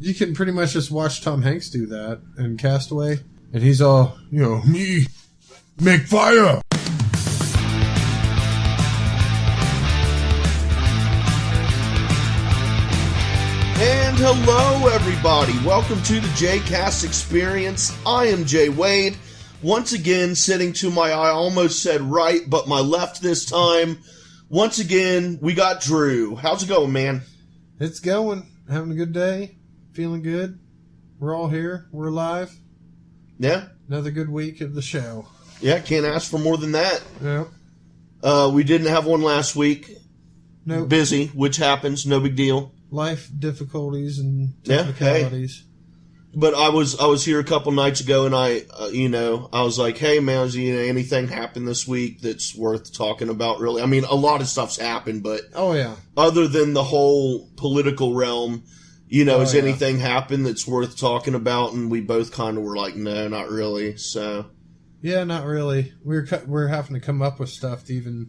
You can pretty much just watch Tom Hanks do that in Castaway, and he's all, me, make fire. And hello, everybody. Welcome to the Jcast Experience. I am Jay Wade. Once again, sitting to my, I almost said right, but my left this time. Once again, we got Drew. How's it going, man? It's going. Having a good day. Feeling good. We're all here. We're alive. Yeah. Another good week of the show. Yeah, can't ask for more than that. Yeah. We didn't have one last week. Nope. Busy, which happens. No big deal. Life difficulties and technicalities. Hey. But I was here a couple nights ago, and I was like, hey, man, has anything happened this week that's worth talking about, really? I mean, a lot of stuff's happened, but oh yeah, other than the whole political realm, has anything happened that's worth talking about? And we both kind of were like, no, not really. So yeah, not really. We're having to come up with stuff to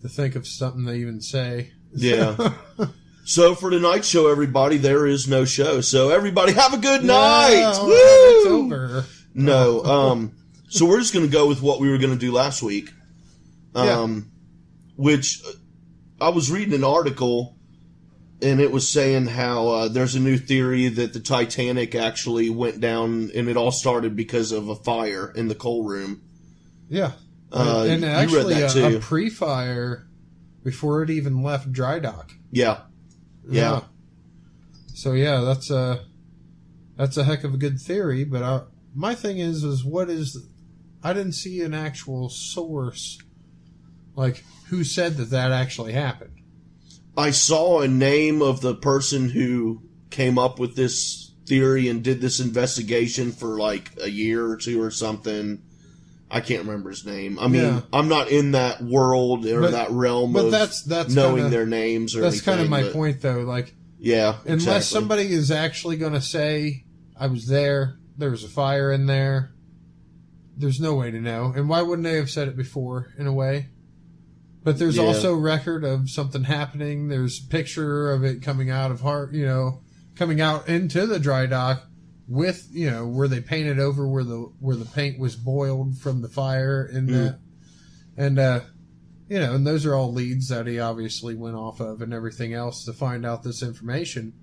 think of something to even say. Yeah. So for tonight's show, everybody, there is no show. So everybody have a good night. Woo! It's over. No. So we're just going to go with what we were going to do last week. Which I was reading an article, and it was saying how there's a new theory that the Titanic actually went down, and it all started because of a fire in the coal room. Yeah. And actually you read that too. A pre-fire before it even left dry dock. Yeah. Yeah. So yeah, that's a heck of a good theory. But my thing is I didn't see an actual source, like who said that actually happened. I saw a name of the person who came up with this theory and did this investigation for like a year or two or something. I can't remember his name. I mean, I'm not in that world or that realm of that's knowing their names or that's anything. That's kind of my point, though. Like, yeah, unless somebody is actually going to say, I was there was a fire in there, there's no way to know. And why wouldn't they have said it before, in a way? But there's also record of something happening. There's a picture of it coming out of coming out into the dry dock. With where they painted over where the paint was boiled from the fire in that, and and those are all leads that he obviously went off of and everything else to find out this information.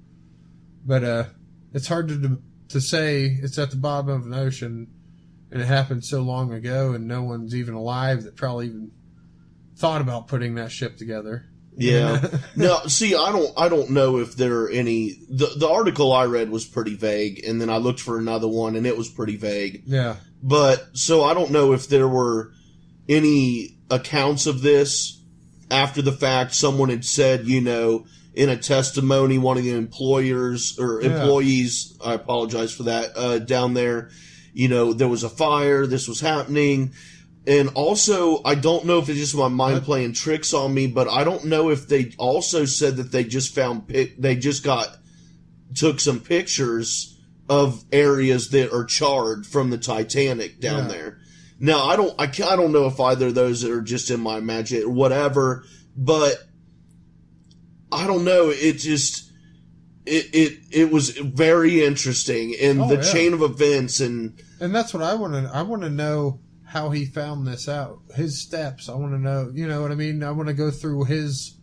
But it's hard to say it's at the bottom of an ocean and it happened so long ago and no one's even alive that probably even thought about putting that ship together. Yeah. No, see, I don't know if there are any. The article I read was pretty vague, and then I looked for another one, and it was pretty vague. Yeah. But so I don't know if there were any accounts of this after the fact. Someone had said, in a testimony, one of the employees, I apologize for that, down there, there was a fire, this was happening. And also, I don't know if it's just my mind playing tricks on me, but I don't know if they also said that they just took some pictures of areas that are charred from the Titanic down there. Now, I don't know if either of those are just in my imagination or whatever, but I don't know. It just, it was very interesting in the chain of events and that's what I want to know. How he found this out, his steps. I want to know, you know what I mean? I want to go through his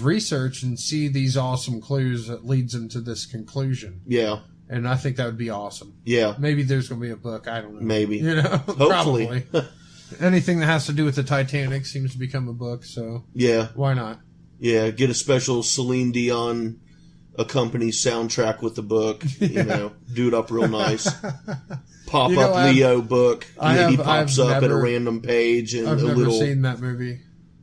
research and see these awesome clues that leads him to this conclusion. Yeah. And I think that would be awesome. Yeah. Maybe there's going to be a book. I don't know. Maybe. Hopefully. Probably. Anything that has to do with the Titanic seems to become a book, so. Yeah. Why not? Yeah. Get a special Celine Dion accompany soundtrack with the book, do it up real nice. Pop up Leo book. He pops up at a random page and I've never seen that movie.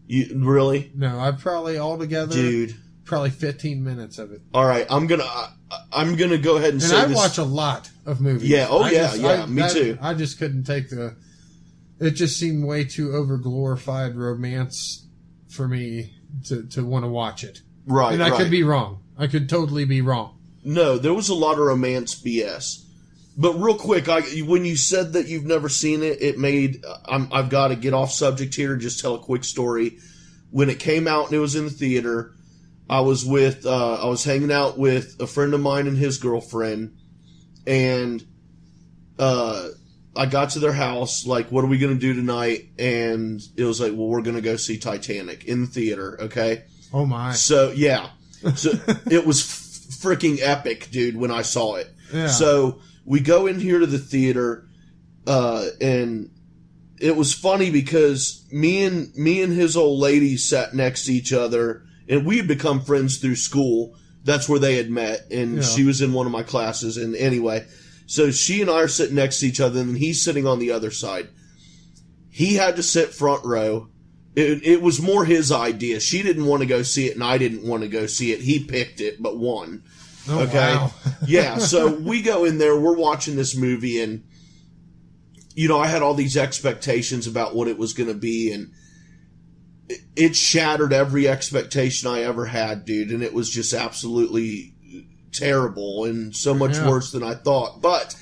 You really? No, I've probably altogether probably 15 minutes of it. All right, I'm gonna go ahead and say I watch a lot of movies. Yeah. Me too. I just couldn't take it just seemed way too over glorified romance for me to want to watch it. Right. And I could be wrong. I could totally be wrong. No, there was a lot of romance BS. But real quick, when you said that you've never seen it, it made... I've got to get off subject here and just tell a quick story. When it came out and it was in the theater, I was hanging out with a friend of mine and his girlfriend, and I got to their house, like, what are we going to do tonight? And it was like, well, we're going to go see Titanic in the theater, okay? Oh, my. So, yeah. So, it was freaking epic, dude, when I saw it. Yeah. So, we go in here to the theater, and it was funny because me and his old lady sat next to each other, and we had become friends through school. That's where they had met, and she was in one of my classes. And anyway, so she and I are sitting next to each other, and he's sitting on the other side. He had to sit front row. It was more his idea. She didn't want to go see it, and I didn't want to go see it. He picked it, but won. Oh, okay. Wow. Yeah, so we go in there, we're watching this movie, and, you know, I had all these expectations about what it was going to be, and it shattered every expectation I ever had, dude, and it was just absolutely terrible and so much worse than I thought. But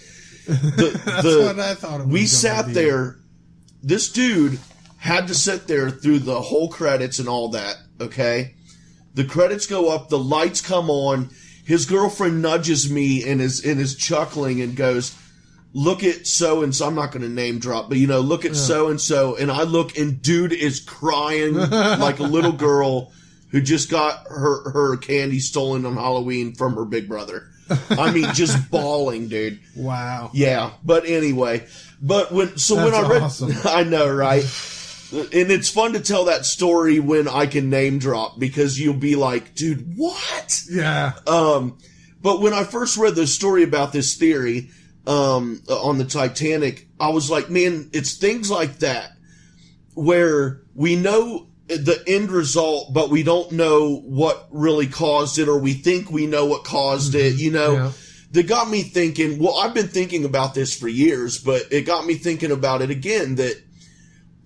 that's what I thought it was. We sat there. This dude had to sit there through the whole credits and all that, okay? The credits go up, the lights come on, his girlfriend nudges me and is chuckling and goes, look at so-and-so, I'm not going to name drop, but, you know, look at so-and-so, and I look, and dude is crying like a little girl who just got her candy stolen on Halloween from her big brother. I mean, just bawling, dude. Wow. Yeah, but anyway. But when I read... Awesome. I know, right? And it's fun to tell that story when I can name drop, because you'll be like, dude, what? Yeah. But when I first read the story about this theory... on the Titanic, I was like, man, it's things like that where we know the end result, but we don't know what really caused it, or we think we know what caused it, you know, that got me thinking, well, I've been thinking about this for years, but it got me thinking about it again, that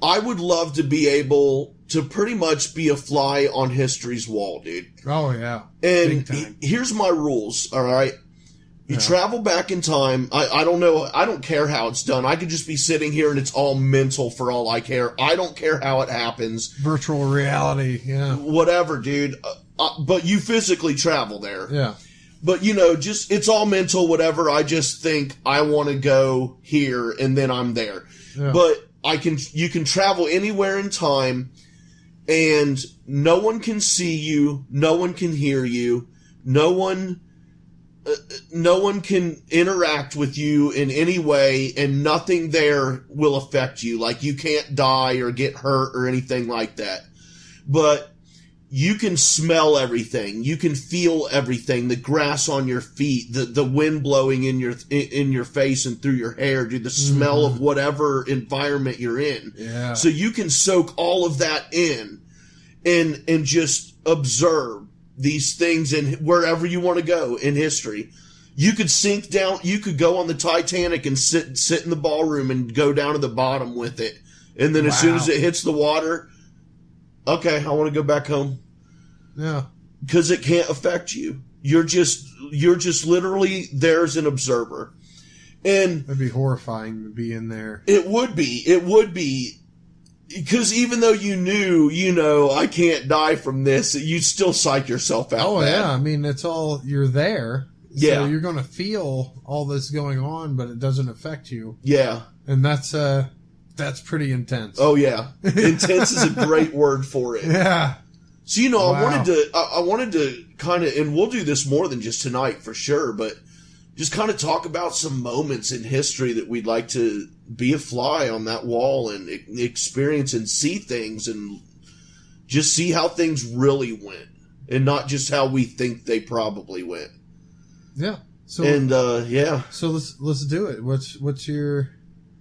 I would love to be able to pretty much be a fly on history's wall, dude. Oh, yeah. And here's my rules, all right? You travel back in time. I don't know. I don't care how it's done. I could just be sitting here and it's all mental for all I care. I don't care how it happens. Virtual reality. Yeah. Whatever, dude. But you physically travel there. Yeah. But, you know, just, it's all mental, whatever. I just think I want to go here and then I'm there. Yeah. But you can travel anywhere in time and no one can see you. No one can hear you. No one can interact with you in any way, and nothing there will affect you. Like, you can't die or get hurt or anything like that. But you can smell everything. You can feel everything. The grass on your feet, the wind blowing in your face and through your hair, dude, the smell of whatever environment you're in. Yeah. So you can soak all of that in and just observe these things in wherever you want to go in history. You could sink down, you could go on the Titanic and sit in the ballroom and go down to the bottom with it. And then as soon as it hits the water, okay, I want to go back home. Yeah. Because it can't affect you. You're just literally there as an observer. And it'd be horrifying to be in there. It would be. Because even though you knew, you know, I can't die from this, you'd still psych yourself out. Oh, yeah. I mean, it's all, you're there. Yeah. So you're going to feel all this going on, but it doesn't affect you. Yeah. And that's pretty intense. Oh, yeah. Intense is a great word for it. Yeah. So, you know, I wanted to kind of, and we'll do this more than just tonight for sure, but just kind of talk about some moments in history that we'd like to be a fly on that wall and experience and see things and just see how things really went and not just how we think they probably went. Yeah. So, and, yeah. So let's do it. What's your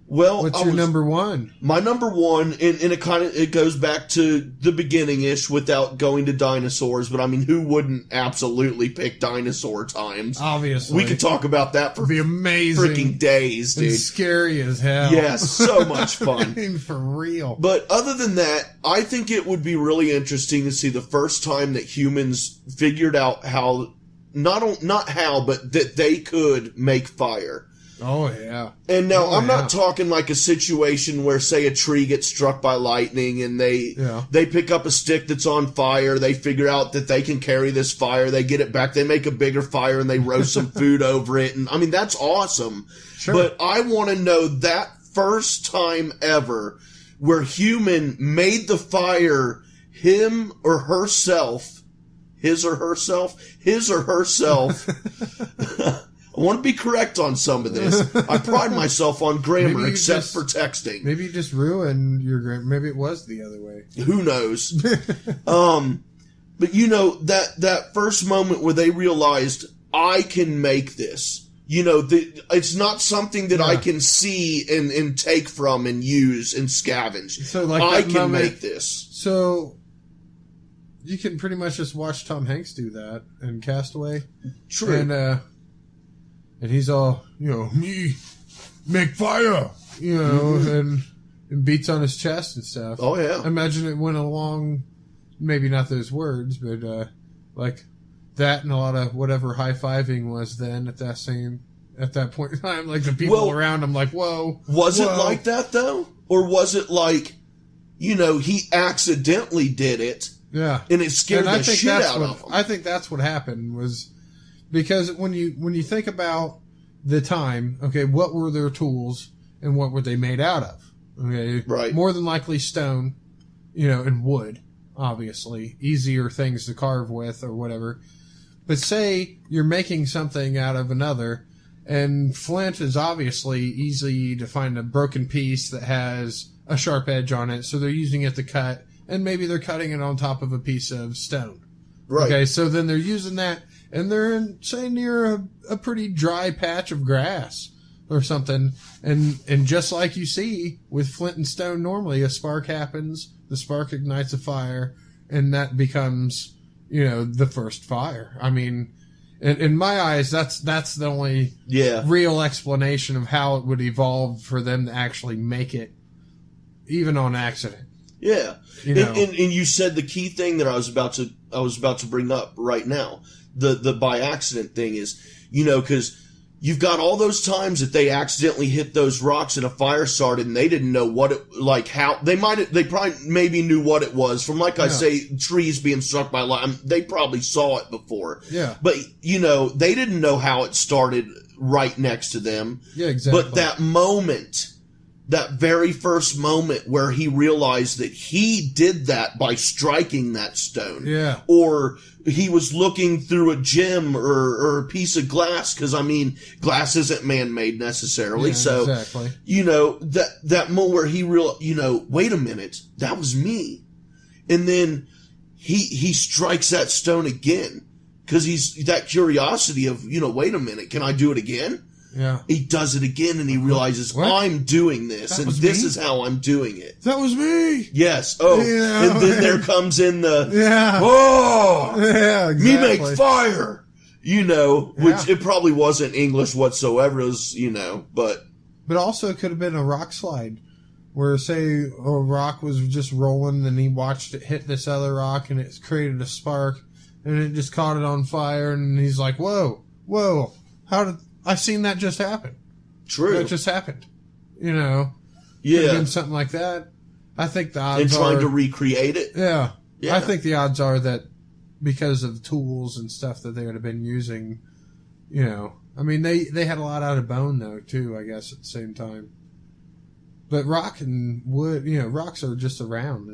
What's your number one? My number one, and it goes back to the beginning-ish without going to dinosaurs, but I mean, who wouldn't absolutely pick dinosaur times? Obviously. We could talk about that for be amazing. Freaking days, dude. And scary as hell. Yes, so much fun. For real. But other than that, I think it would be really interesting to see the first time that humans figured out how, not how, but that they could make fire. Oh, yeah. And now, I'm not talking like a situation where, say, a tree gets struck by lightning and they pick up a stick that's on fire, they figure out that they can carry this fire, they get it back, they make a bigger fire and they roast some food over it. And I mean, that's awesome. Sure. But I want to know that first time ever where human made the fire his or herself. I want to be correct on some of this. I pride myself on grammar, except for texting. Maybe you just ruined your grammar. Maybe it was the other way. Who knows? But you know, that first moment where they realized, I can make this. You know, it's not something that I can see and take from and use and scavenge. So like I can make this. So you can pretty much just watch Tom Hanks do that in Castaway. True. And he's all, you know, me make fire, you know, and beats on his chest and stuff. Oh, yeah. I imagine it went along, maybe not those words, but like that and a lot of whatever high-fiving was then at that point in time. Like the people around him, like, whoa. Was it like that, though? Or was it like, you know, he accidentally did it? Yeah. And it scared the shit out of him. I think that's what happened was... Because when you think about the time, okay, what were their tools and what were they made out of? Okay, right. More than likely stone, you know, and wood, obviously. Easier things to carve with or whatever. But say you're making something out of another, and flint is obviously easy to find a broken piece that has a sharp edge on it, so they're using it to cut, and maybe they're cutting it on top of a piece of stone. Right. Okay, so then they're using that, and they're say near a pretty dry patch of grass or something, and just like you see with flint and stone, normally a spark happens, the spark ignites a fire, and that becomes, you know, the first fire. I mean, in my eyes, that's the only real explanation of how it would evolve for them to actually make it, even on accident. Yeah, you know? and you said the key thing that I was about to bring up right now. The by accident thing is, you know, because you've got all those times that they accidentally hit those rocks and a fire started and they didn't know what it, like how, they probably maybe knew what it was from, like I say, trees being struck by lightning. They probably saw it before. Yeah. But, you know, they didn't know how it started right next to them. Yeah, exactly. But that moment, that very first moment where he realized that he did that by striking that stone. Yeah. Or he was looking through a gem or a piece of glass, because, I mean, glass isn't man-made necessarily. Yeah, so, exactly. you know, that moment where he realized, you know, wait a minute, that was me. And then he strikes that stone again, because he's that curiosity of, you know, wait a minute, can I do it again? Yeah. He does it again and he realizes, I'm doing this, and this is how I'm doing it. That was me! Yes. Oh, yeah. And then there comes in the, exactly. Me make fire! You know, which it probably wasn't English whatsoever. It was, you know, but also it could have been a rock slide, where, say, a rock was just rolling and he watched it hit this other rock and it created a spark and it just caught it on fire, and he's like, whoa, how did... I've seen that just happen. True. That just happened. You know? Yeah. Could have been something like that. I think the odds are... And trying to recreate it? Yeah. I think the odds are that because of the tools and stuff that they would have been using, you know... I mean, they had a lot out of bone, though, too, I guess, at the same time. But rock and wood, you know, rocks are just around.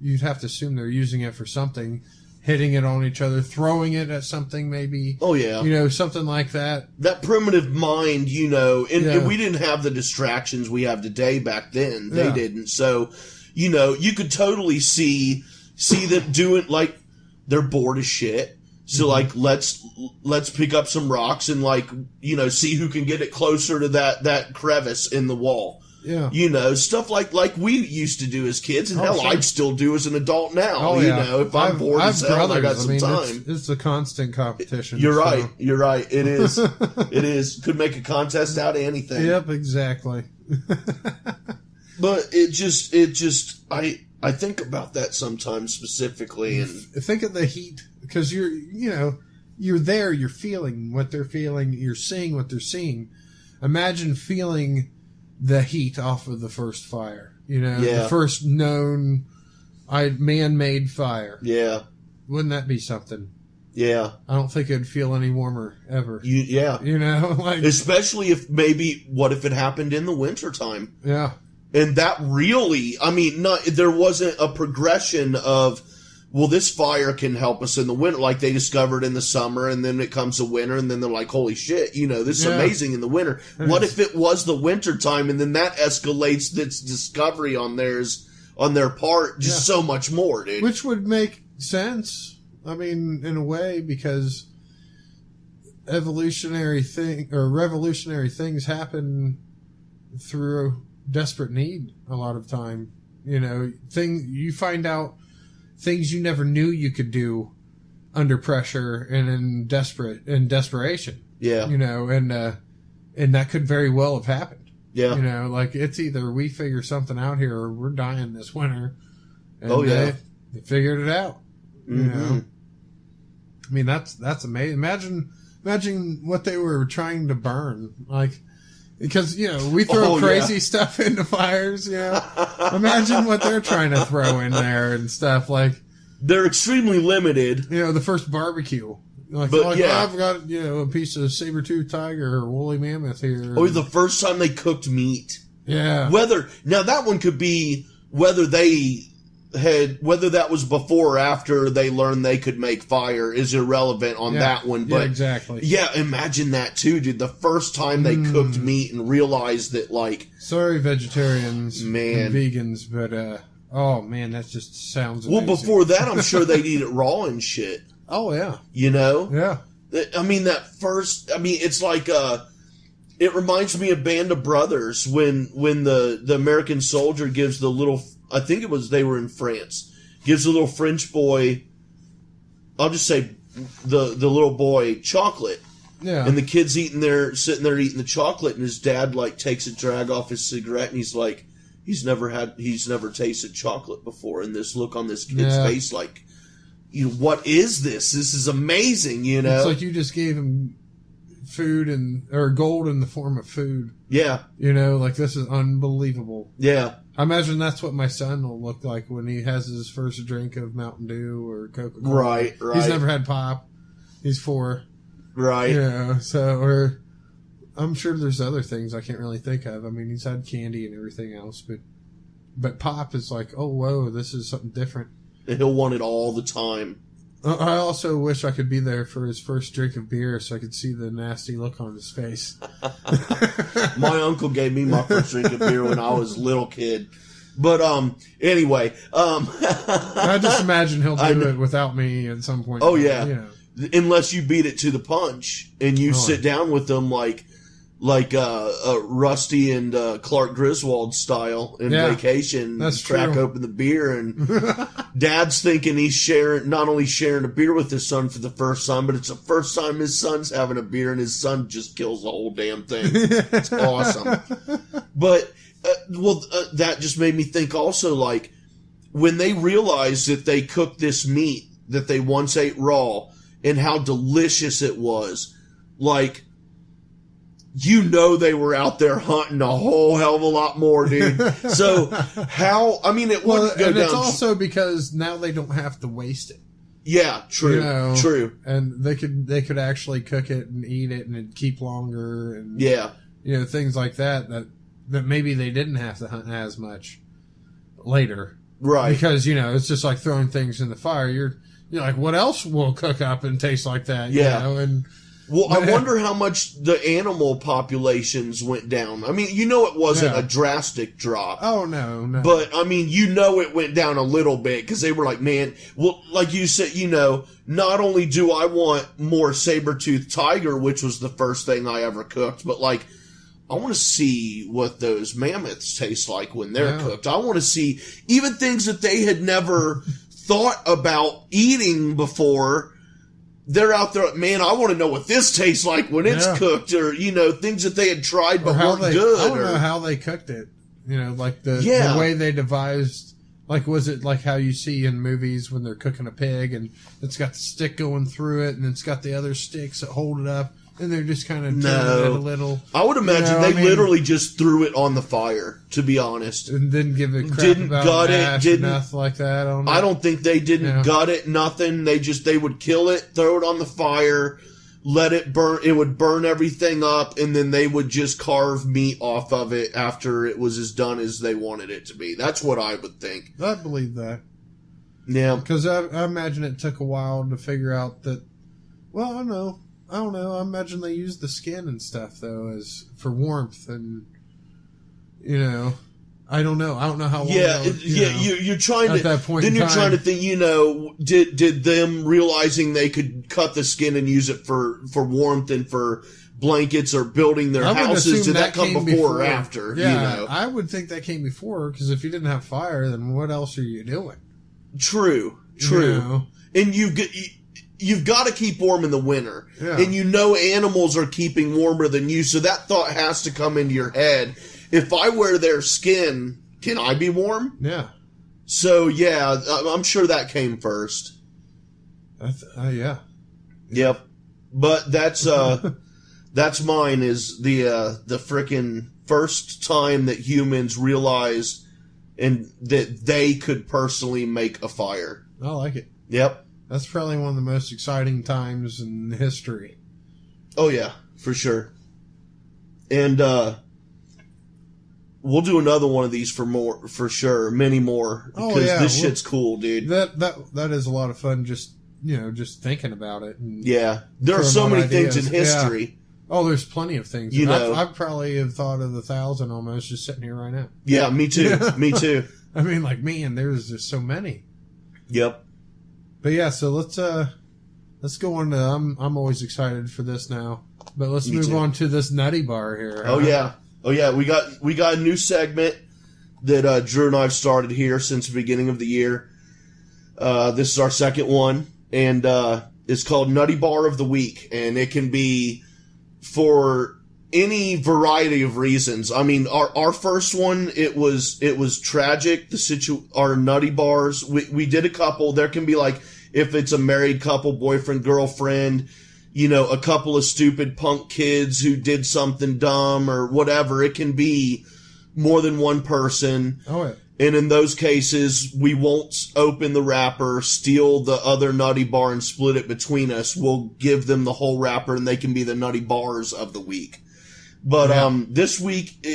You'd have to assume they're using it for something... Hitting it on each other, throwing it at something maybe. Oh, yeah. You know, something like that. That primitive mind, you know, and we didn't have the distractions we have today back then. They didn't. So, you know, you could totally see them doing, like, they're bored as shit. So, like, let's pick up some rocks and, like, you know, see who can get it closer to that crevice in the wall. Yeah. You know, stuff like we used to do as kids, and I'd still do as an adult now. You know, if I'm bored as hell, I got some time. It's a constant competition. You're right. You're right. It is. It is. Could make a contest out of anything. Yep, exactly. But it just, I think about that sometimes specifically, and think of the heat, because you're there, you're feeling what they're feeling, you're seeing what they're seeing. imagine feeling the heat off of the first fire. You know, Yeah. the first known man-made fire. Yeah. Wouldn't that be something? Yeah. I don't think it'd feel any warmer ever. Yeah. You know, like, especially what if it happened in the wintertime? yeah. And that really, I mean, there wasn't a progression of, well, this fire can help us in the winter, like they discovered in the summer, and then it comes to winter, and then they're like, holy shit, you know, this is amazing in the winter. What if it was the winter time, and then that escalates this discovery on their part just so much more, dude? Which would make sense, I mean, in a way, because revolutionary things happen through desperate need a lot of time. You know, you find out things you never knew you could do under pressure and in desperation. Yeah. You know, and that could very well have happened. Yeah. You know, like, it's either we figure something out here or we're dying this winter. And they figured it out. You know, I mean, that's amazing. Imagine what they were trying to burn, like, because, you know, we throw crazy stuff into fires. You know, imagine what they're trying to throw in there and stuff. Like, they're extremely limited. You know, the first barbecue. Like, I've got, you know, a piece of saber-toothed tiger or woolly mammoth here. Or the first time they cooked meat. Yeah. Now that one could be whether that was before or after they learned they could make fire is irrelevant on that one. But exactly. Yeah, imagine that too, dude. The first time they cooked meat and realized that, like, sorry, vegetarians and vegans, but oh man, that just sounds amazing. Well, before that, I'm sure they'd eat it raw and shit. Oh yeah. You know? Yeah. I mean, it's like it reminds me of Band of Brothers when the American soldier gives the little, I think they were in France, gives the little French boy, I'll just say the little boy, chocolate. Yeah. And the kid's sitting there eating the chocolate, and his dad, like, takes a drag off his cigarette, and he's like, he's never tasted chocolate before, and this look on this kid's face, like, you know, what is this? This is amazing, you know? It's like you just gave him food or gold in the form of food. Yeah. You know, like, this is unbelievable. Yeah. I imagine that's what my son will look like when he has his first drink of Mountain Dew or Coca-Cola. Right. He's never had pop. He's 4. Right. Yeah, or I'm sure there's other things I can't really think of. I mean, he's had candy and everything else, but pop is like, oh, whoa, this is something different. And he'll want it all the time. I also wish I could be there for his first drink of beer so I could see the nasty look on his face. My uncle gave me my first drink of beer when I was a little kid. But anyway, I just imagine he'll do it without me at some point. Oh yeah, you know. Unless you beat it to the punch and you sit down with them like Rusty and Clark Griswold style in Vacation. That's crack true. open the beer, and Dad's thinking he's not only sharing a beer with his son for the first time, but it's the first time his son's having a beer, and his son just kills the whole damn thing. It's awesome. But that just made me think also, like, when they realized that they cooked this meat that they once ate raw and how delicious it was, like, you know, they were out there hunting a whole hell of a lot more, dude. So it wouldn't go down. It's also because now they don't have to waste it. Yeah, true, you know, true. And they could actually cook it and eat it, and it'd keep longer, and you know, things like that maybe they didn't have to hunt as much later, right? Because, you know, it's just like throwing things in the fire. You're like, what else will cook up and taste like that? Yeah, you know? And well, I wonder how much the animal populations went down. I mean, you know, it wasn't a drastic drop. Oh, no. But, I mean, you know, it went down a little bit because they were like, man, well, like you said, you know, not only do I want more saber-toothed tiger, which was the first thing I ever cooked, but, like, I want to see what those mammoths taste like when they're cooked. I want to see even things that they had never thought about eating before. They're out there, man, I want to know what this tastes like when it's cooked, or, you know, things that they had tried but weren't good. I don't know how they cooked it. You know, like the way they devised, like, was it like how you see in movies when they're cooking a pig and it's got the stick going through it and it's got the other sticks that hold it up And they're just kind of turning it a little. I would imagine they literally just threw it on the fire, to be honest. And didn't give a crap didn't about gut mash it, or nothing like that. I don't think they didn't gut it, nothing. They would kill it, throw it on the fire, let it burn. It would burn everything up, and then they would just carve meat off of it after it was as done as they wanted it to be. That's what I would think. I believe that. Yeah. Because I imagine it took a while to figure out that, well, I don't know. I imagine they used the skin and stuff, though, as for warmth and, I don't know. I don't know how long. You're trying at to. That point then you're time, trying to think. Did them realizing they could cut the skin and use it for warmth and for blankets or building their houses? Did that come before or after? Yeah, I would think that came before, because if you didn't have fire, then what else are you doing? True. And you've got to keep warm in the winter. Yeah. And animals are keeping warmer than you, so that thought has to come into your head. If I wear their skin, can I be warm? Yeah. So, yeah, I'm sure that came first. Yeah. Yep. But that's mine, is the frickin' first time that humans realized and that they could personally make a fire. I like it. Yep. That's probably one of the most exciting times in history. Oh, yeah, for sure. And we'll do another one of these for sure, many more. Because this shit's cool, dude. That is a lot of fun, just thinking about it. And there are so many things in history. Yeah. Oh, there's plenty of things. I probably have thought of 1,000 almost just sitting here right now. Yeah, me too. Me too. I mean, there's just so many. Yep. But yeah, so let's go on to. I'm always excited for this now. But let's move on to this Nutty bar here. Oh yeah. We got a new segment that Drew and I have started here since the beginning of the year. This is our second one, and it's called Nutty Bar of the Week, and it can be for any variety of reasons. I mean, our first one, it was tragic. Our Nutty Bars, we did a couple. There can be if it's a married couple, boyfriend, girlfriend, a couple of stupid punk kids who did something dumb or whatever. It can be more than one person. Oh, yeah. And in those cases, we won't open the wrapper, steal the other Nutty Bar, and split it between us. We'll give them the whole wrapper, and they can be the Nutty Bars of the week. But this week,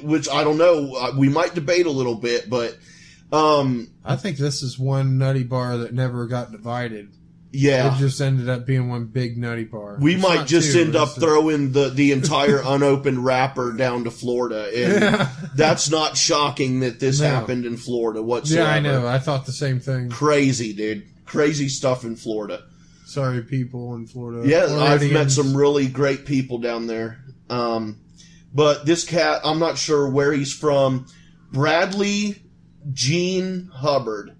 which I don't know, we might debate a little bit, but I think this is one Nutty Bar that never got divided. Yeah. It just ended up being one big Nutty Bar. We might just end up throwing the entire unopened wrapper down to Florida. And that's not shocking that this happened in Florida whatsoever. Yeah, I know. I thought the same thing. Crazy, dude. Crazy stuff in Florida. Sorry, people in Florida. Yeah, I've met some really great people down there. But this cat, I'm not sure where he's from. Bradley Gene Hubbard.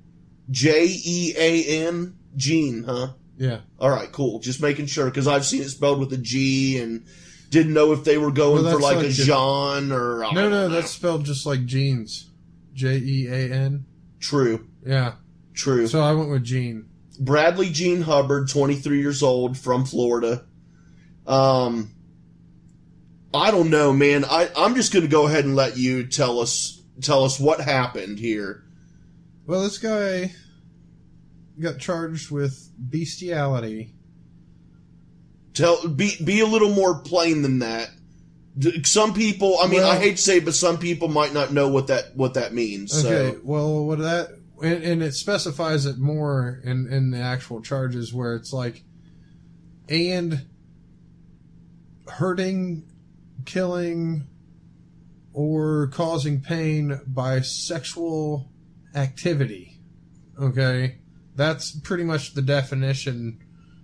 Jean. Gene, huh? Yeah. All right, cool. Just making sure, because I've seen it spelled with a G and didn't know if they were going for a Jean or... No, that's spelled just like jeans. Jean. True. Yeah. True. So I went with Gene. Bradley Gene Hubbard, 23 years old, from Florida. I don't know, man. I'm just going to go ahead and let you tell us what happened here. Well, this guy got charged with bestiality. Be a little more plain than that. Some people, I mean, I hate to say it, but some people might not know what that means. Okay, so. Well, what that, and it specifies it more in the actual charges, where it's and hurting, killing, or causing pain by sexual activity. Okay? That's pretty much the definition,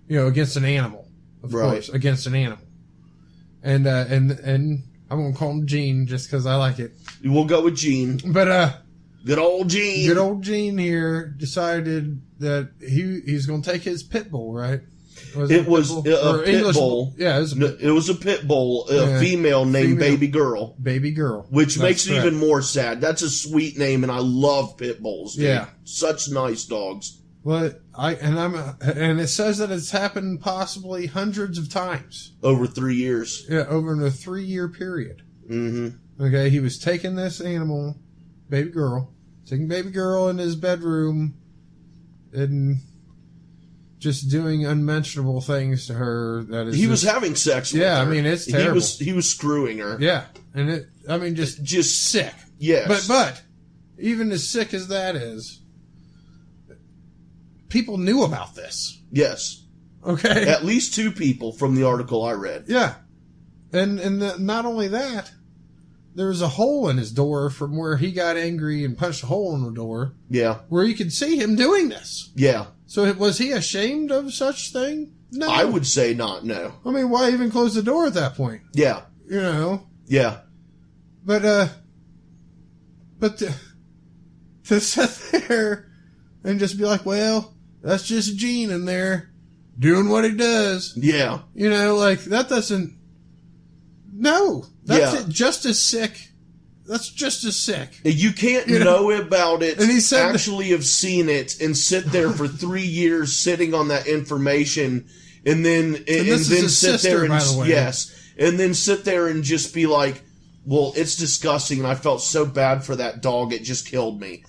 against an animal. Of course, against an animal. And I'm going to call him Gene just because I like it. We'll go with Gene. But, good old Gene. Good old Gene here decided that he's going to take his pit bull, right? It was a pit bull. Yeah, it was a pit bull, a female named Baby Girl. Baby Girl. Which makes it even more sad. That's a sweet name, and I love pit bulls, dude. Yeah. Such nice dogs. Well, and it says that it's happened possibly hundreds of times over 3 years. Yeah, over a 3-year period. Mm-hmm. Okay, he was taking this animal, taking baby girl in his bedroom, and just doing unmentionable things to her. He was having sex with her. Yeah, I mean, it's terrible. He was screwing her. Yeah, and just sick. Yes. But even as sick as that is, people knew about this. Yes. Okay. At least 2 people from the article I read. Yeah. And not only that, there was a hole in his door from where he got angry and punched a hole in the door. Yeah. Where you could see him doing this. Yeah. So was he ashamed of such thing? No. I would say not, no. I mean, why even close the door at that point? Yeah. You know? Yeah. But to sit there and just be like, well, that's just Gene in there doing what he does. Yeah. You know, like, that doesn't... No. That's just as sick. That's just as sick. You can't know about it, and he said actually have seen it, and sit there for 3 years sitting on that information, and then sit there and... Yes. And then sit there and just be like, well, it's disgusting, and I felt so bad for that dog, it just killed me.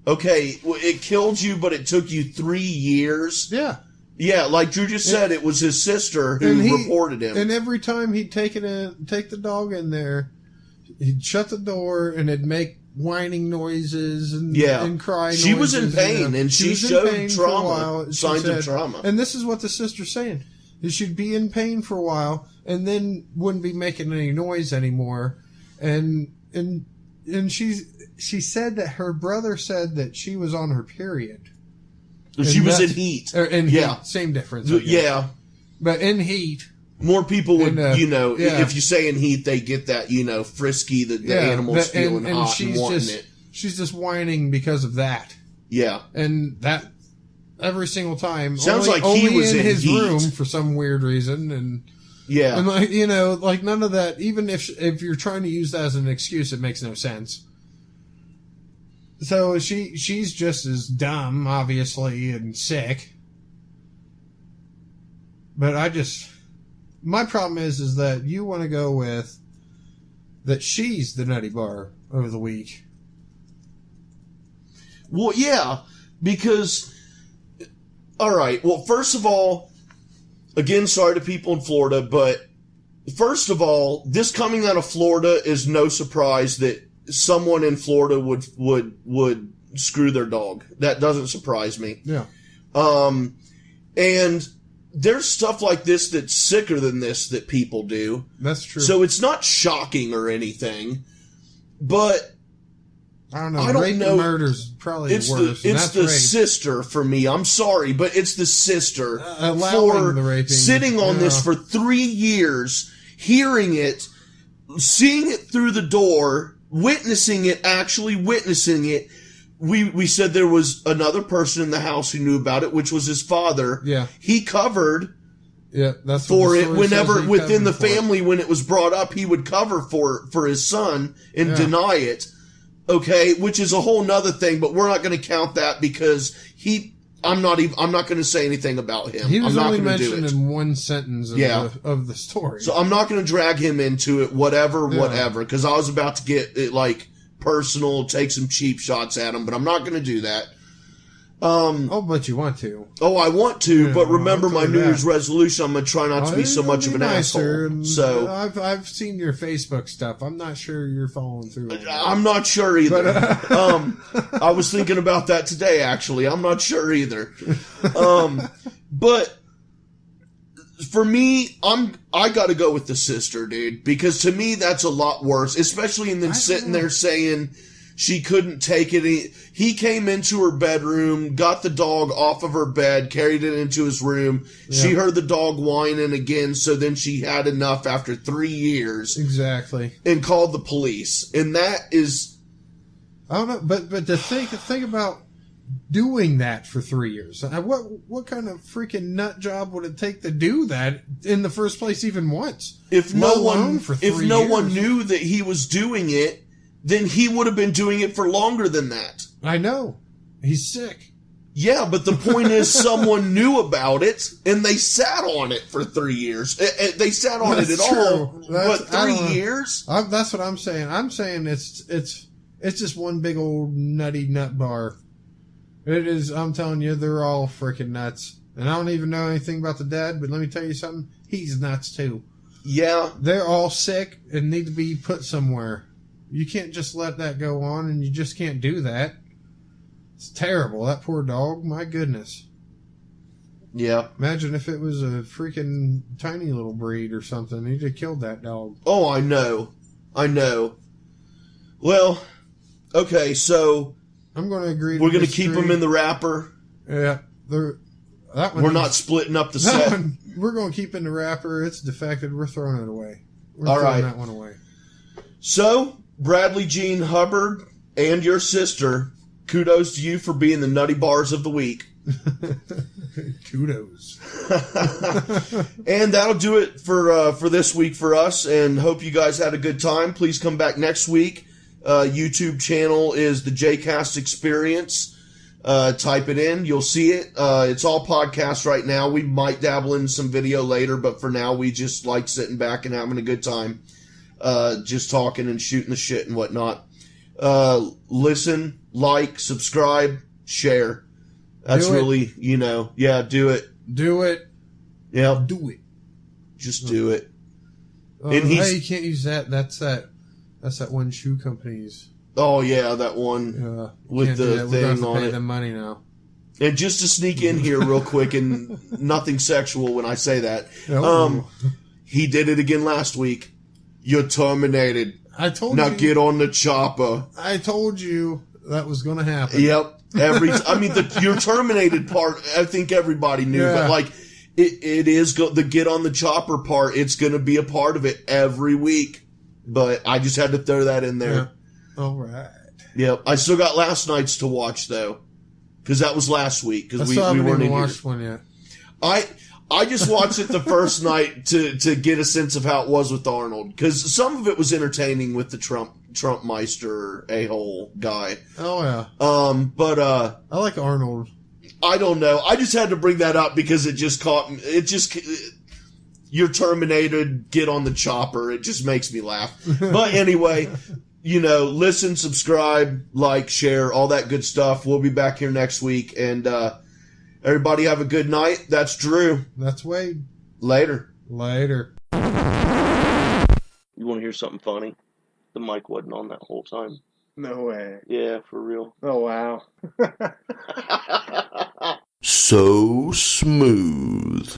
Okay, well, it killed you, but it took you 3 years? Yeah. Yeah, like Drew just said, it was his sister who reported him. And every time he'd take the dog in there, he'd shut the door, and it'd make whining noises and cry noises. She was in pain, and she showed trauma, signs of trauma. And this is what the sister's saying. She'd be in pain for a while, and then wouldn't be making any noise anymore. And she said that her brother said that she was on her period. She was in heat. Heat, same difference. Yeah. But in heat. More people would, if you say in heat, they get that, frisky, the animal's feeling hot and wanting it. She's just whining because of that. Yeah. And that, every single time. Sounds like he was in his heat. room for some weird reason. And yeah. And like none of that, even if you're trying to use that as an excuse, it makes no sense. So she's just as dumb, obviously, and sick. But my problem is that you want to go with that she's the nutty bar of the week. Well, yeah, because, all right, well, first of all, again, sorry to people in Florida, but first of all, this coming out of Florida is no surprise that someone in Florida would screw their dog. That doesn't surprise me. Yeah. And there's stuff like this that's sicker than this that people do. That's true. So it's not shocking or anything, but I don't know. Rape and murder's probably worse. It's the sister for me. I'm sorry, but it's the sister allowing the raping, sitting on this for 3 years, hearing it, seeing it through the door, witnessing it, actually witnessing it. We said there was another person in the house who knew about it, which was his father. Yeah. He covered that's for it whenever within the family when it was brought up, he would cover for his son and deny it. Okay, which is a whole nother thing, but we're not going to count that because I'm not going to say anything about him. He was I'm not only going to do mentioned it. in one sentence of the story. So I'm not going to drag him into it, whatever, because I was about to get it personal, take some cheap shots at him, but I'm not going to do that. But you want to. Oh, I want to, but remember my New Year's resolution, I'm going to try not to be so much of an asshole. So I've seen your Facebook stuff. I'm not sure you're following through. I'm not sure either. I was thinking about that today, actually. I'm not sure either. But for me, I got to go with the sister, dude, because to me that's a lot worse, especially in them sitting there saying she couldn't take it. He came into her bedroom, got the dog off of her bed, carried it into his room. Yeah. She heard the dog whining again, so then she had enough after 3 years. Exactly. And called the police. And that is... I don't know, but to think about doing that for 3 years. What kind of freaking nut job would it take to do that in the first place even once? If no one knew that he was doing it, then he would have been doing it for longer than that. I know. He's sick. Yeah, but the point is someone knew about it, and they sat on it for 3 years. They sat on it at all, but 3 years? That's what I'm saying. I'm saying it's just one big old nutty nut bar. It is, I'm telling you, they're all freaking nuts. And I don't even know anything about the dad, but let me tell you something. He's nuts, too. Yeah. They're all sick and need to be put somewhere. You can't just let that go on, and you just can't do that. It's terrible. That poor dog. My goodness. Yeah. Imagine if it was a freaking tiny little breed or something. He'd have killed that dog. Oh, I know. Well, okay, so... I'm going to agree. We're going to keep them in the wrapper. Yeah. That one we're not splitting up the set. One, we're going to keep in the wrapper. It's defected. We're throwing it away. We're all throwing right. that one away. So, Bradley Jean Hubbard and your sister, kudos to you for being the Nutty Bars of the Week. Kudos. And that'll do it for this week for us, and hope you guys had a good time. Please come back next week. YouTube channel is the Jcast Experience. Type it in, you'll see it. It's all podcast right now. We might dabble in some video later, but for now we just like sitting back and having a good time. Just talking and shooting the shit and whatnot. Listen, like, subscribe, share. That's really, do it. Do it. Yeah. Do it. Just do it. And you can't use that. That's that one shoe company's. Oh, yeah, that one with the thing on it. Them money now. And just to sneak in here real quick, and nothing sexual when I say that, he did it again last week. You're terminated. I told you. Now you. Get on the chopper. I told you that was going to happen. Yep. Your terminated part, I think everybody knew, but like, it is the get on the chopper part. It's going to be a part of it every week. But I just had to throw that in there. Yeah. All right. Yep. I still got last night's to watch though, because that was last week. Because we haven't weren't even in watched one yet. I just watched it the first night to get a sense of how it was with Arnold, because some of it was entertaining with the Trump Meister a-hole guy. Oh yeah. But I like Arnold. I don't know. I just had to bring that up because it just caught me. You're terminated, get on the chopper. It just makes me laugh. But anyway, listen, subscribe, like, share, all that good stuff. We'll be back here next week. And everybody have a good night. That's Drew. That's Wade. Later. You want to hear something funny? The mic wasn't on that whole time. No way. Yeah, for real. Oh, wow. So smooth.